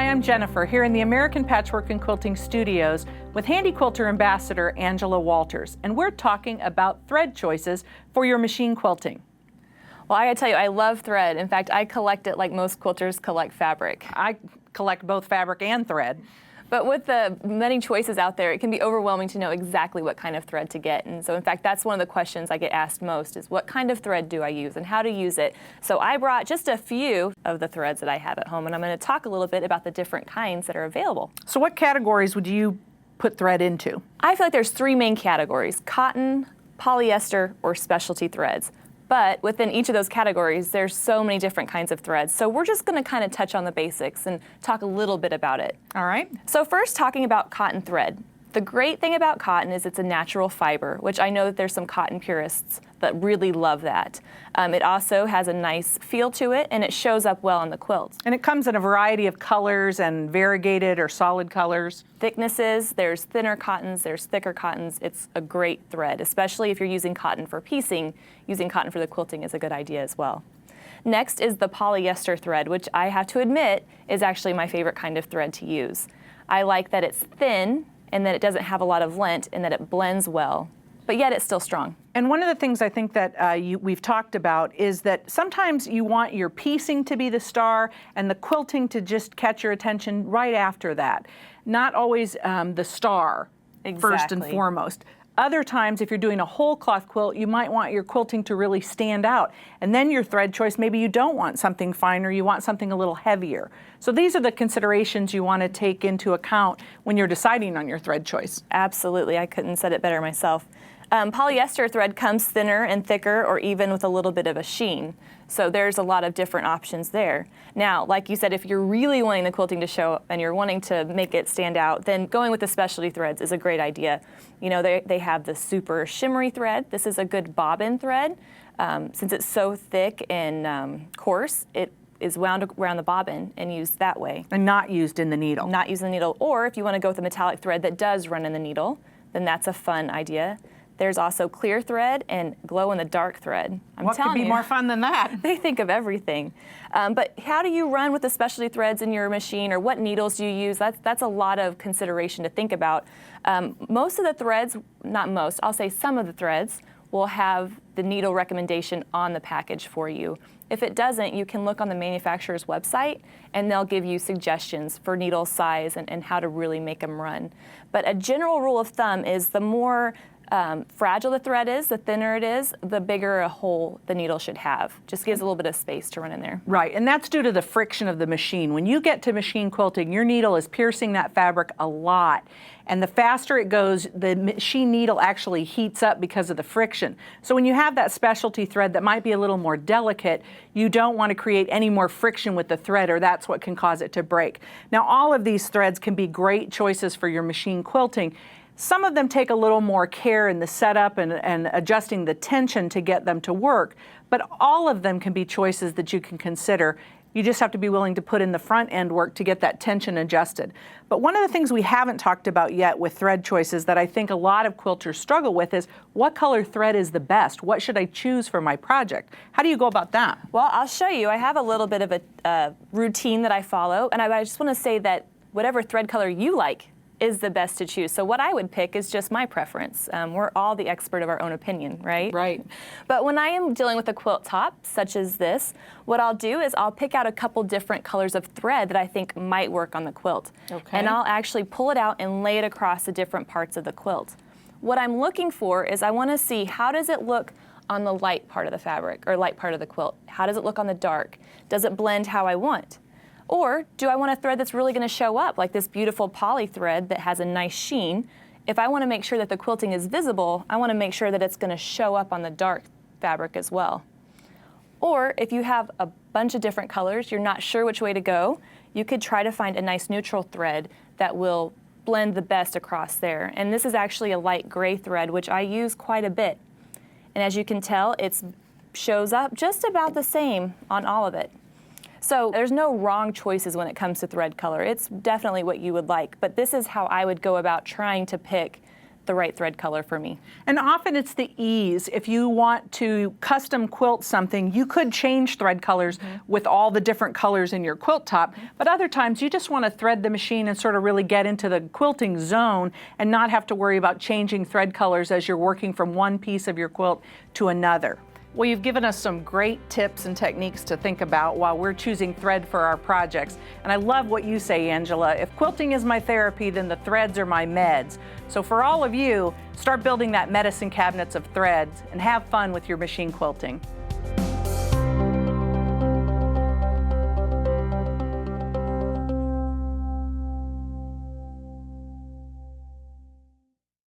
Hi, I'm Jennifer here in the American Patchwork and Quilting Studios with Handi Quilter Ambassador Angela Walters, and we're talking about thread choices for your machine quilting. Well, I gotta tell you, I love thread. In fact, I collect it like most quilters collect fabric. I collect both fabric and thread. But with the many choices out there, it can be overwhelming to know exactly what kind of thread to get. And so in fact, that's one of the questions I get asked most is what kind of thread do I use and how to use it? So I brought just a few of the threads that I have at home, and I'm gonna talk a little bit about the different kinds that are available. So what categories would you put thread into? I feel like there's three main categories: cotton, polyester, or specialty threads. But within each of those categories, there's so many different kinds of threads. So we're just gonna kind of touch on the basics and talk a little bit about it. All right. So first, talking about cotton thread. The great thing about cotton is it's a natural fiber, which I know that there's some cotton purists that really love that. It also has a nice feel to it, and it shows up well on the quilt. And it comes in a variety of colors and variegated or solid colors. Thicknesses, there's thinner cottons, there's thicker cottons. It's a great thread, especially if you're using cotton for piecing. Using cotton for the quilting is a good idea as well. Next is the polyester thread, which I have to admit is actually my favorite kind of thread to use. I like that it's thin and that it doesn't have a lot of lint and that it blends well, but yet it's still strong. And one of the things I think that we've talked about is that sometimes you want your piecing to be the star and the quilting to just catch your attention right after that. Not always the star first and foremost. Other times, if you're doing a whole cloth quilt, you might want your quilting to really stand out. And then your thread choice, maybe you don't want something finer, you want something a little heavier. So these are the considerations you want to take into account when you're deciding on your thread choice. Absolutely, I couldn't have said it better myself. Polyester thread comes thinner and thicker or even with a little bit of a sheen. So there's a lot of different options there. Now, like you said, if you're really wanting the quilting to show and you're wanting to make it stand out, then going with the specialty threads is a great idea. You know, they have the super shimmery thread. This is a good bobbin thread. Since it's so thick and coarse, it is wound around the bobbin and used that way. And not used in the needle. Not used in the needle. Or if you want to go with a metallic thread that does run in the needle, then that's a fun idea. There's also clear thread and glow-in-the-dark thread. What could be more fun than that? They think of everything. But how do you run with the specialty threads in your machine, or what needles do you use? That's a lot of consideration to think about. Most of the threads, not most, I'll say some of the threads, will have the needle recommendation on the package for you. If it doesn't, you can look on the manufacturer's website and they'll give you suggestions for needle size and how to really make them run. But a general rule of thumb is the more fragile the thread is, the thinner it is, the bigger a hole the needle should have. Just gives a little bit of space to run in there. Right, and that's due to the friction of the machine. When you get to machine quilting, your needle is piercing that fabric a lot. And the faster it goes, the machine needle actually heats up because of the friction. So when you have that specialty thread that might be a little more delicate, you don't want to create any more friction with the thread, or that's what can cause it to break. Now, all of these threads can be great choices for your machine quilting. Some of them take a little more care in the setup and adjusting the tension to get them to work, but all of them can be choices that you can consider. You just have to be willing to put in the front end work to get that tension adjusted. But one of the things we haven't talked about yet with thread choices that I think a lot of quilters struggle with is what color thread is the best? What should I choose for my project? How do you go about that? Well, I'll show you. I have a little bit of a routine that I follow, and I just want to say that whatever thread color you like is the best to choose. So what I would pick is just my preference. We're all the expert of our own opinion, right? Right. But when I am dealing with a quilt top, such as this, what I'll do is I'll pick out a couple different colors of thread that I think might work on the quilt. Okay. And I'll actually pull it out and lay it across the different parts of the quilt. What I'm looking for is I want to see how does it look on the light part of the fabric, or light part of the quilt? How does it look on the dark? Does it blend how I want? Or do I want a thread that's really going to show up, like this beautiful poly thread that has a nice sheen? If I want to make sure that the quilting is visible, I want to make sure that it's going to show up on the dark fabric as well. Or if you have a bunch of different colors, you're not sure which way to go, you could try to find a nice neutral thread that will blend the best across there. And this is actually a light gray thread, which I use quite a bit. And as you can tell, it shows up just about the same on all of it. So there's no wrong choices when it comes to thread color. It's definitely what you would like, but this is how I would go about trying to pick the right thread color for me. And often it's the ease. If you want to custom quilt something, you could change thread colors with all the different colors in your quilt top, but other times you just want to thread the machine and sort of really get into the quilting zone and not have to worry about changing thread colors as you're working from one piece of your quilt to another. Well, you've given us some great tips and techniques to think about while we're choosing thread for our projects. And I love what you say, Angela. If quilting is my therapy, then the threads are my meds. So for all of you, start building that medicine cabinets of threads and have fun with your machine quilting.